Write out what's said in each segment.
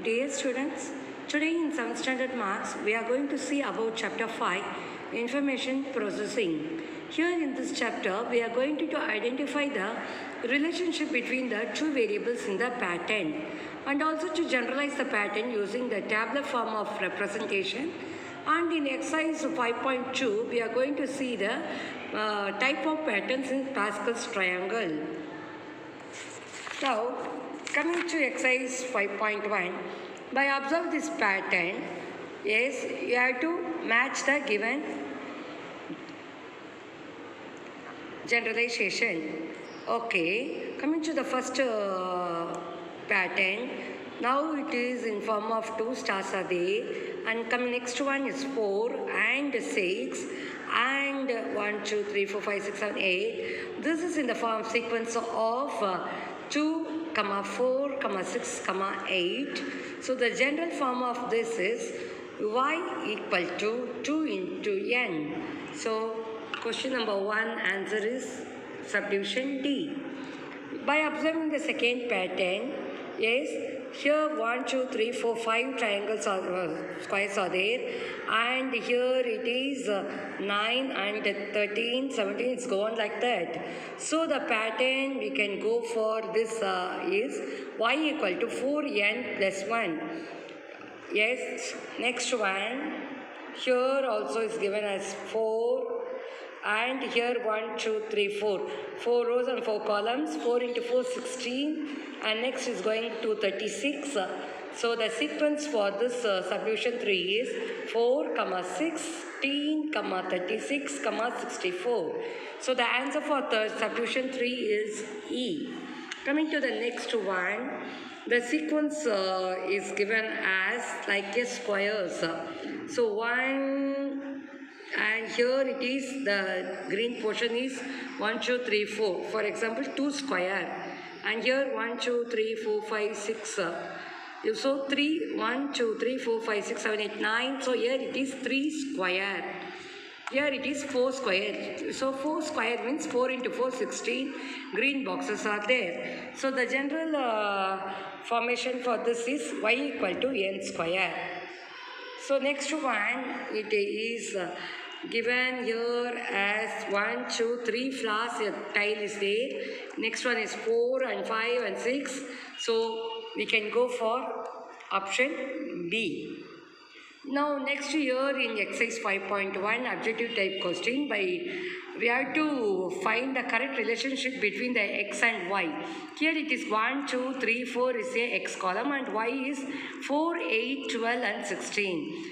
Dear students, today in 7th standard maths, we are going to see about chapter 5, information processing. Here in this chapter, we are going to identify the relationship between the two variables in the pattern and also to generalize the pattern using the tabular form of representation. And in exercise 5.2, we are going to see the type of patterns in Pascal's triangle. Now, coming to exercise 5.1, by observe this pattern, yes, you have to match the given generalization. Okay, coming to the first pattern, now it is in form of 2 stars are there, and coming next one is 4 and 6 and 1, 2, 3, 4, 5, 6, 7, 8. This is in the form sequence of 2, 4, 6, 8. So the general form of this is y equal to 2 into n. So question number 1 answer is subdivision D. By observing the second pattern, yes, here 1, 2, 3, 4, 5 triangles or squares are there, and here it is 9 and 13, 17, it's gone like that. So the pattern we can go for this is y equal to 4n plus 1. Yes, next one, here also is given as 4. And here 1, 2, 3, 4. 4 rows and 4 columns. 4 into 4, 16. And next is going to 36. So the sequence for this subdivision 3 is 4, 16, 36, 64. So the answer for the subdivision 3 is E. Coming to the next one, the sequence is given as like a squares. So 1, and here it is, the green portion is 1, 2, 3, 4. For example, 2 square. And here 1, 2, 3, 4, 5, 6. So 3, 1, 2, 3, 4, 5, 6, 7, 8, 9. So here it is 3 square. Here it is 4 square. So 4 square means 4 into 4, 16. Green boxes are there. So the general formation for this is y equal to n square. So next one, it is given here as 1, 2, 3 flowers, a tile is there. Next one is 4 and 5 and 6. So we can go for option B. Now next here in exercise 5.1 objective type question, we have to find the correct relationship between the x and y. Here it is 1, 2, 3, 4 is a x column and y is 4, 8, 12 and 16.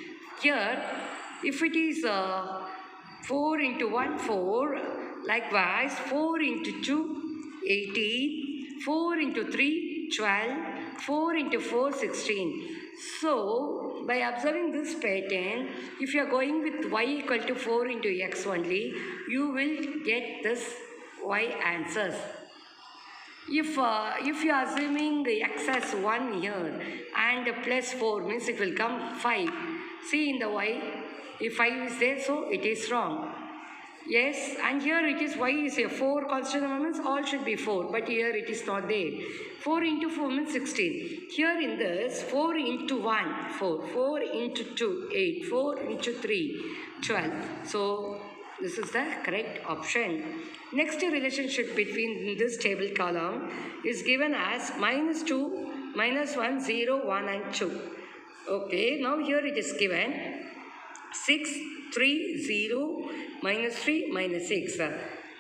Here if it is 4 into 1, 4, likewise 4 into 2, 18, 4 into 3, 12, 4 into 4, 16. So by observing this pattern, if you are going with y equal to 4 into x only, you will get this y answers. If you are assuming the x as 1 here and plus 4 means it will come 5. See in the y, if 5 is there, so it is wrong. Yes, and here it is y is a 4 constant number means all should be 4, but here it is not there. 4 into 4 means 16. Here in this 4 into 1, 4, 4 into 2, 8, 4 into 3, 12. So this is the correct option. Next relationship between this table column is given as -2, -1, 0, 1 and 2. Okay, now here it is given 6, 3, 0, -3, -6.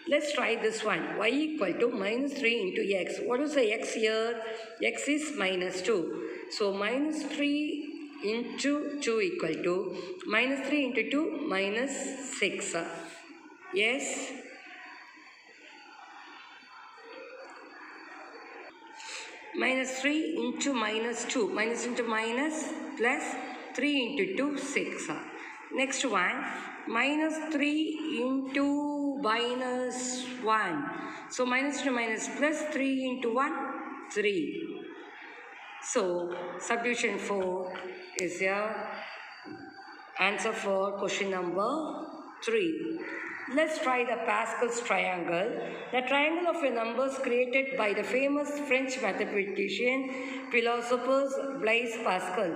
Let's try this one. Y equal to -3 into x. What is the x here? X is -2. So -3 into 2 equal to -3 into 2 -6. Yes. -3 into -2. Minus into minus plus 3 into 2, 6. Next one, -3 into -1. So minus into minus plus 3 into 1, 3. So subdivision 4 is your answer for question number 3. Let's try the Pascal's triangle. The triangle of a numbers created by the famous French mathematician, philosopher Blaise Pascal,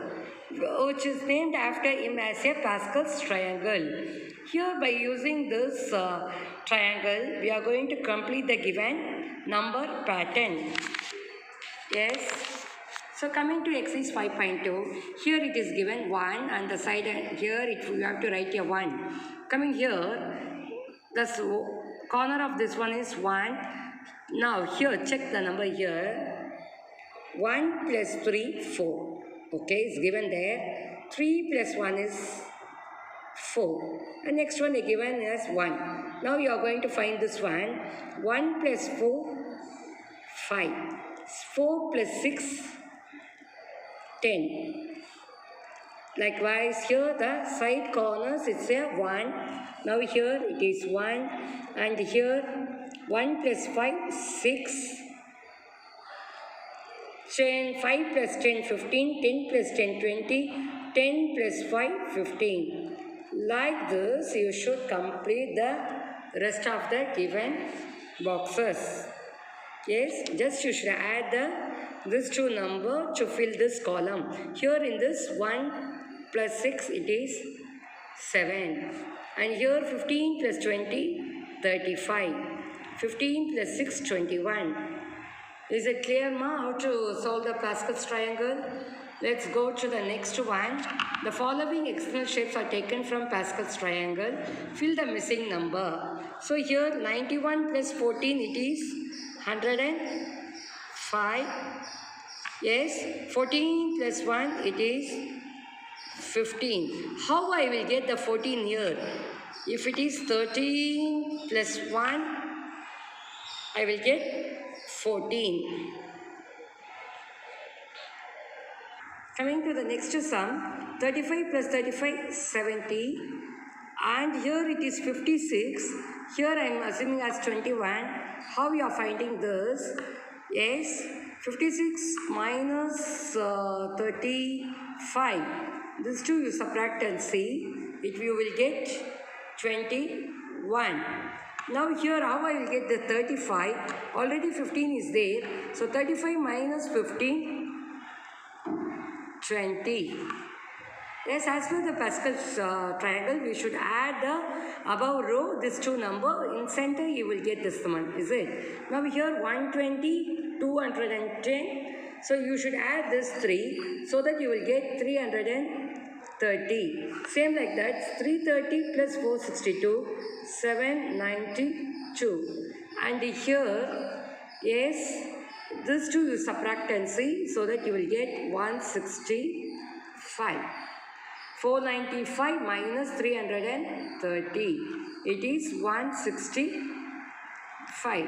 which is named after him as a Pascal's triangle. Here, by using this triangle, we are going to complete the given number pattern. Yes. So coming to exercise 5.2, here it is given 1 and the side here you have to write a 1. Coming here, the corner of this one is 1. Now here, check the number here. 1 plus 3, 4. Okay, it's given there. 3 plus 1 is 4. And next one they given as 1. Now you are going to find this one. 1 plus 4, 5. 4 plus 6, 10. Likewise, here the side corners it's a 1. Now here it is 1. And here 1 plus 5, 6. 10, 5 plus 10, 15. 10 plus 10, 20. 10 plus 5, 15. Like this, you should complete the rest of the given boxes. Yes, just you should add this two number to fill this column. Here in this 1 plus 6 it is 7. And here 15 plus 20, 35. 15 plus 6, 21. Is it clear, ma, how to solve the Pascal's triangle? Let's go to the next one. The following external shapes are taken from Pascal's triangle. Fill the missing number. So here 91 plus 14 it is 105. Yes, 14 plus 1 it is 15. How I will get the 14 here? If it is 13 plus 1, I will get 14. Coming to the next sum, 35 plus 35, 70. And here it is 56. Here I am assuming as 21. How you are finding this? Yes, 56 minus 35. These two you subtract and see. You will get 21. Now here how I will get the 35? Already 15 is there. So 35 minus 15, 20. Yes, as per the Pascal's triangle, we should add the above row, this two number. In center, you will get this one, is it? Now here 120, 210. So you should add this 3 so that you will get 330. Same like that, 330 plus 462, 792. And here, yes, these two you subtract and see so that you will get 165. 495 minus 330. It is 165.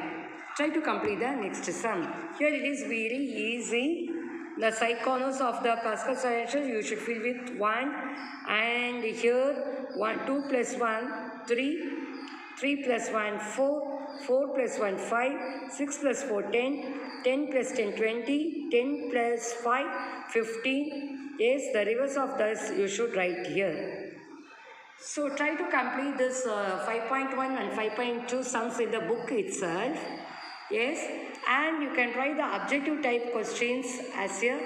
Try to complete the next sum. Here it is very easy. The side corners of the Pascal's triangle you should fill with 1. And here 2 plus 1, 3. 3 plus 1, 4. 4 plus 1, 5. 6 plus 4, 10. 10 plus 10, 20. 10 plus 5, 15. Yes, the reverse of this you should write here. So try to complete this 5.1 and 5.2 sums in the book itself. Yes, and you can try the objective type questions as a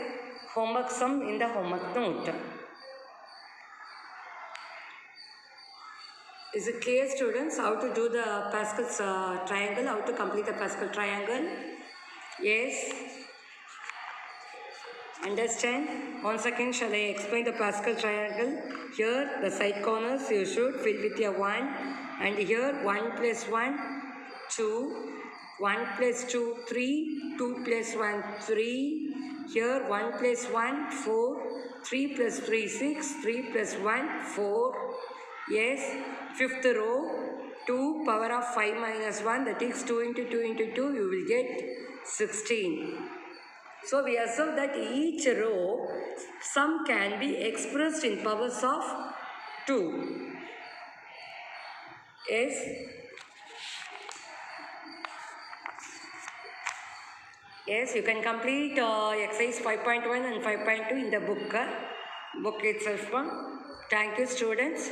homework sum in the homework note. Is it clear, students, how to do the Pascal's triangle, how to complete the Pascal triangle? Yes. Understand? Once again, shall I explain the Pascal triangle? Here, the side corners you should fill with a 1. And here, 1 plus 1, 2. 1 plus 2, 3. 2 plus 1, 3. Here, 1 plus 1, 4. 3 plus 3, 6. 3 plus 1, 4. Yes. Fifth row, 2 power of 5 minus 1. That is 2 into 2 into 2. You will get 16. So we observe that each row sum can be expressed in powers of 2. Yes. Yes, you can complete exercise 5.1 and 5.2 in the book itself. Thank you, students.